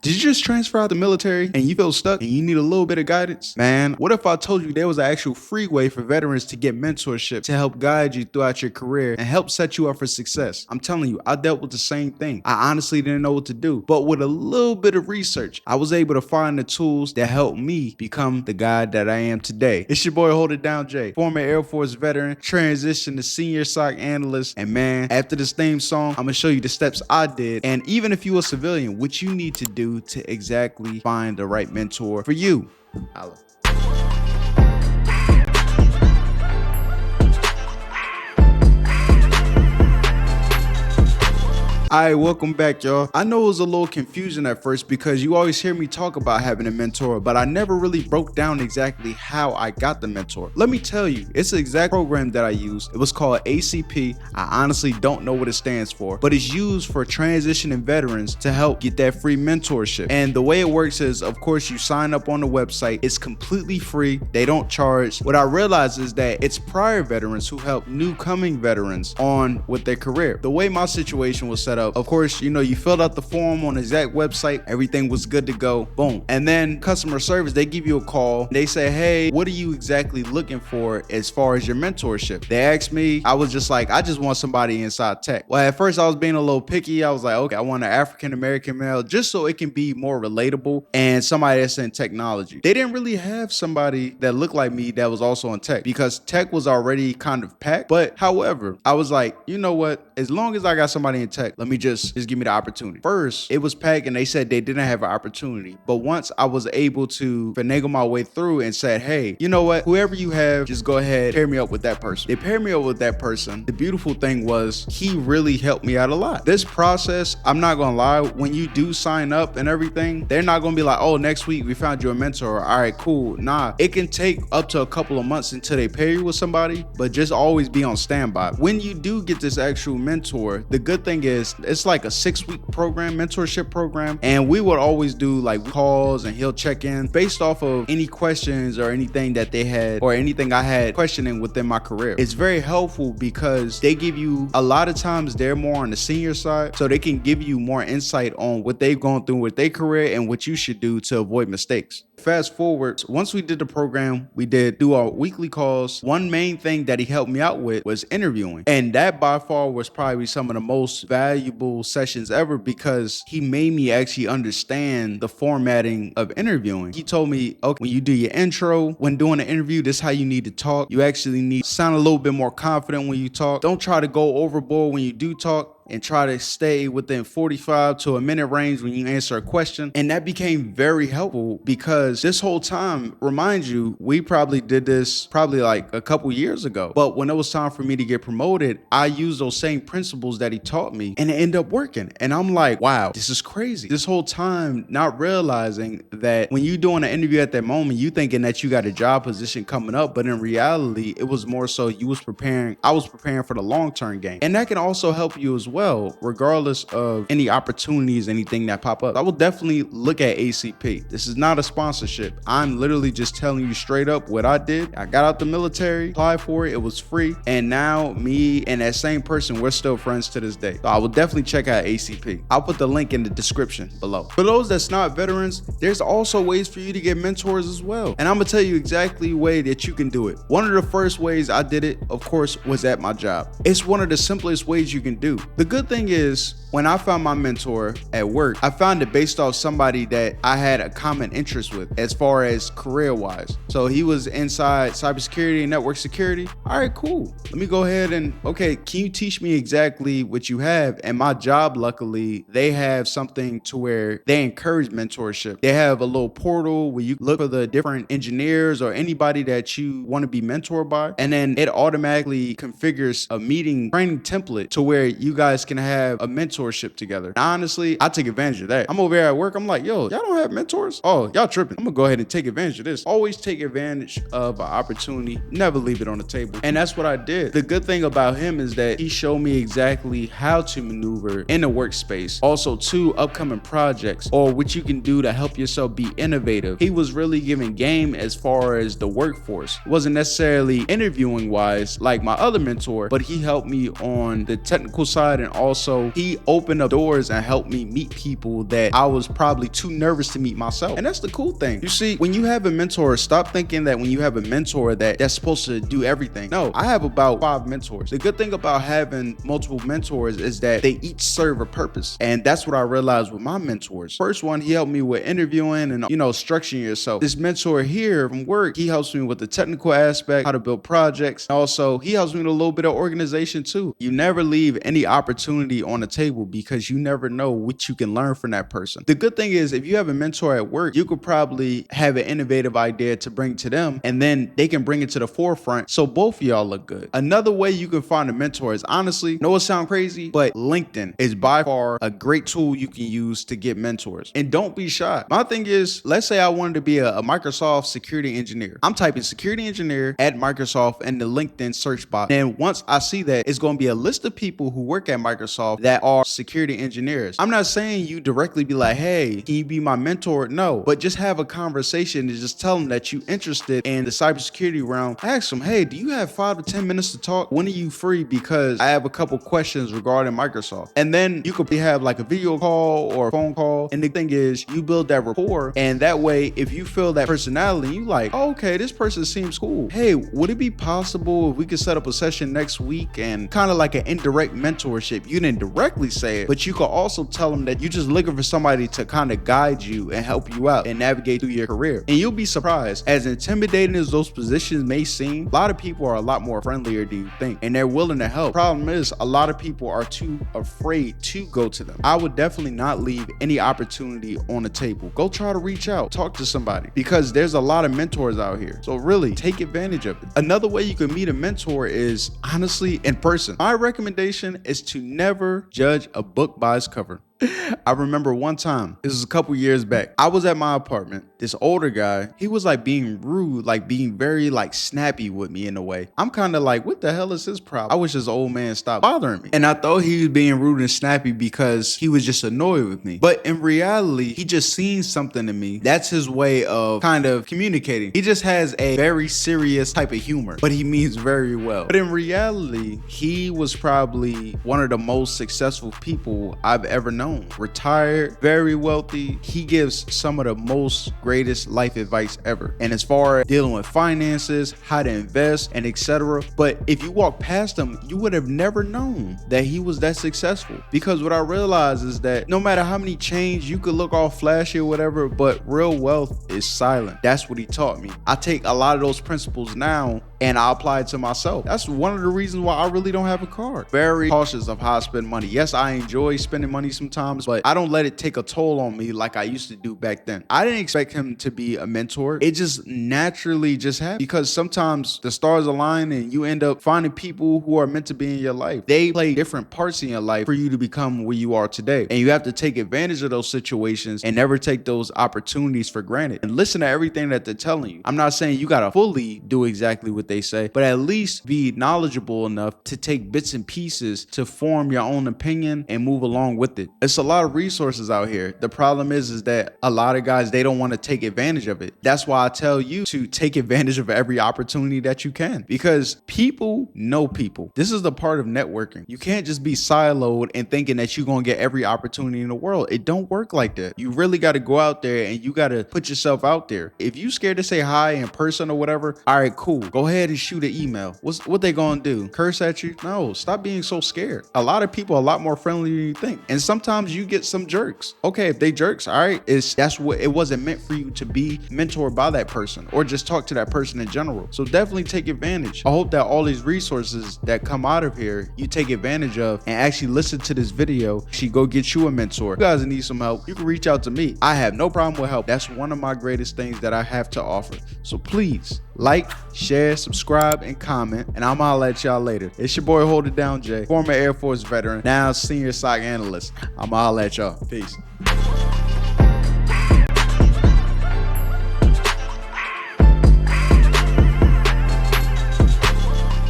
Did you just transfer out the military and you feel stuck and you need a little bit of guidance? Man, what if I told you there was an actual free way for veterans to get mentorship to help guide you throughout your career and help set you up for success? I'm telling you, I dealt with the same thing. I honestly didn't know what to do, but with a little bit of research, I was able to find the tools that helped me become the guy that I am today. It's your boy, Hold It Down Jay, former Air Force veteran, transitioned to senior SOC analyst, and man, after this theme song, I'm gonna show you the steps I did, and even if you're a civilian, what you need to do to exactly find the right mentor for you. Holla. Alright, welcome back, y'all. I know it was a little confusion at first because you always hear me talk about having a mentor, but I never really broke down exactly how I got the mentor. Let me tell you, it's the exact program that I use. It was called ACP. I honestly don't know what it stands for, but it's used for transitioning veterans to help get that free mentorship. And the way it works is, of course, you sign up on the website. It's completely free. They don't charge. What I realized is that it's prior veterans who help new coming veterans on with their career. The way my situation was set up, of course, you filled out the form on the exact website, everything was good to go, boom. And then customer service, they give you a call, they say, hey, what are you exactly looking for as far as your mentorship? They asked me, I was just like, I just want somebody inside tech. Well, at first I was being a little picky. I was like, okay, I want an African-American male just so it can be more relatable and somebody that's in technology. They didn't really have somebody that looked like me that was also in tech because tech was already kind of packed. But however, I was like, you know what? As long as I got somebody in tech, let me just give me the opportunity. First, it was packed and they said they didn't have an opportunity. But once I was able to finagle my way through and said, hey, you know what? Whoever you have, just go ahead, pair me up with that person. They paired me up with that person. The beautiful thing was he really helped me out a lot. This process, I'm not gonna lie, when you do sign up and everything, they're not gonna be like, oh, next week we found you a mentor. All right, cool. Nah, it can take up to a couple of months until they pair you with somebody, but just always be on standby. When you do get this actual mentor, the good thing is it's like a 6-week program, mentorship program, and we would always do like calls and he'll check in based off of any questions or anything that they had or anything I had questioning within my career. It's very helpful because they give you, a lot of times they're more on the senior side, so they can give you more insight on what they've gone through with their career and what you should do to avoid mistakes. Fast forward, once we did the program, we did do our weekly calls. One main thing that he helped me out with was interviewing. And that by far was probably some of the most valuable sessions ever because he made me actually understand the formatting of interviewing. He told me, okay, when you do your intro, when doing an interview, this is how you need to talk. You actually need to sound a little bit more confident when you talk. Don't try to go overboard when you do talk, and try to stay within 45 to a minute range when you answer a question. And that became very helpful because this whole time, remind you, we probably did this probably like a couple years ago. But when it was time for me to get promoted, I used those same principles that he taught me and it ended up working. And I'm like, wow, this is crazy. This whole time, not realizing that when you're doing an interview at that moment, you thinking that you got a job position coming up, but in reality, it was more so I was preparing for the long-term game. And that can also help you as well, regardless of any opportunities, anything that pop up. I will definitely look at ACP. This is not a sponsorship. I'm literally just telling you straight up what I did. I got out the military, applied for it, it was free, and now me and that same person, we're still friends to this day. So I will definitely check out ACP. I'll put the link in the description below. For those that's not veterans, there's also ways for you to get mentors as well. And I'm gonna tell you exactly the way that you can do it. One of the first ways I did it, of course, was at my job. It's one of the simplest ways you can do. The good thing is, when I found my mentor at work, I found it based off somebody that I had a common interest with as far as career-wise. So he was inside cybersecurity and network security. All right, cool. Let me go ahead and, okay, can you teach me exactly what you have? And my job, luckily, they have something to where they encourage mentorship. They have a little portal where you look for the different engineers or anybody that you want to be mentored by. And then it automatically configures a meeting training template to where you guys can have a mentorship together. Now, honestly, I take advantage of that. I'm over here at work. I'm like, yo, y'all don't have mentors? Oh, y'all tripping. I'm gonna go ahead and take advantage of this. Always take advantage of an opportunity. Never leave it on the table. And that's what I did. The good thing about him is that he showed me exactly how to maneuver in the workspace. Also, 2 upcoming projects or what you can do to help yourself be innovative. He was really giving game as far as the workforce. It wasn't necessarily interviewing wise like my other mentor, but he helped me on the technical side side, and also he opened up doors and helped me meet people that I was probably too nervous to meet myself. And that's the cool thing. You see, when you have a mentor, stop thinking that when you have a mentor that's supposed to do everything. No, I have about 5 mentors. The good thing about having multiple mentors is that they each serve a purpose. And that's what I realized with my mentors. First one, he helped me with interviewing and, structuring yourself. This mentor here from work, he helps me with the technical aspect, how to build projects. Also, he helps me with a little bit of organization too. You never leave any opportunity on the table because you never know what you can learn from that person. The good thing is, if you have a mentor at work, you could probably have an innovative idea to bring to them, and then they can bring it to the forefront so both of y'all look good. Another way you can find a mentor is, honestly, I know it sounds crazy, but LinkedIn is by far a great tool you can use to get mentors. And don't be shy. My thing is, let's say I wanted to be a Microsoft security engineer. I'm typing security engineer at Microsoft in the LinkedIn search box. And once I see that, it's going to be a list of people who work at Microsoft that are security engineers. I'm not saying you directly be like, hey, can you be my mentor? No, but just have a conversation and just tell them that you're interested in the cybersecurity realm. Ask them, hey, do you have 5 to 10 minutes to talk? When are you free? Because I have a couple questions regarding Microsoft. And then you could have like a video call or a phone call. And the thing is, you build that rapport. And that way, if you feel that personality, you like, oh, okay, this person seems cool. Hey, would it be possible if we could set up a session next week? And kind of like an indirect mentorship. You didn't directly say it, but you could also tell them that you're just looking for somebody to kind of guide you and help you out and navigate through your career. And you'll be surprised, as intimidating as those positions may seem, a lot of people are a lot more friendlier than you think, and they're willing to help. Problem is, a lot of people are too afraid to go to them. I would definitely not leave any opportunity on the table. Go try to reach out, talk to somebody, because there's a lot of mentors out here. So really take advantage of it. Another way you can meet a mentor is honestly in person. My recommendation is to never judge a book by its cover. I remember one time, this was a couple years back, I was at my apartment. This older guy, he was like being rude, like being very like snappy with me in a way. I'm kind of like, what the hell is his problem? I wish this old man stopped bothering me. And I thought he was being rude and snappy because he was just annoyed with me. But in reality, he just seen something in me. That's his way of kind of communicating. He just has a very serious type of humor, but he means very well. But in reality, he was probably one of the most successful people I've ever known. Retired, very wealthy. He gives some of the most greatest life advice ever. And as far as dealing with finances, how to invest, and etc. But if you walk past him, you would have never known that he was that successful. Because what I realized is that no matter how many chains you could look all flashy or whatever, but real wealth is silent. That's what he taught me. I take a lot of those principles now and I apply it to myself. That's one of the reasons why I really don't have a car. Very cautious of how I spend money. Yes, I enjoy spending money sometimes, but I don't let it take a toll on me like I used to do back then. I didn't expect him to be a mentor. It just naturally just happened because sometimes the stars align and you end up finding people who are meant to be in your life. They play different parts in your life for you to become where you are today. And you have to take advantage of those situations and never take those opportunities for granted. And listen to everything that they're telling you. I'm not saying you gotta fully do exactly what they say, but at least be knowledgeable enough to take bits and pieces to form your own opinion and move along with it. It's a lot of resources out here. The problem is that a lot of guys, they don't want to take advantage of it. That's why I tell you to take advantage of every opportunity that you can, because people know people. This is the part of networking. You can't just be siloed and thinking that you're going to get every opportunity in the world. It don't work like that. You really got to go out there and you got to put yourself out there. If you scared to say hi in person or whatever, all right, cool. Go ahead and shoot an email. What they gonna do? Curse at you? No, stop being so scared. A lot of people are a lot more friendly than you think. And sometimes you get some jerks. Okay, if they jerks, all right, it wasn't meant for you to be mentored by that person or just talk to that person in general. So definitely take advantage. I hope that all these resources that come out of here, you take advantage of and actually listen to this video. She go get you a mentor. If you guys need some help, you can reach out to me. I have no problem with help. That's one of my greatest things that I have to offer. So please like, share, subscribe, and comment, and I'm gonna let y'all later. It's your boy Hold It Down Jay, former Air Force veteran, now senior SOC analyst. I'm gonna let y'all. Peace.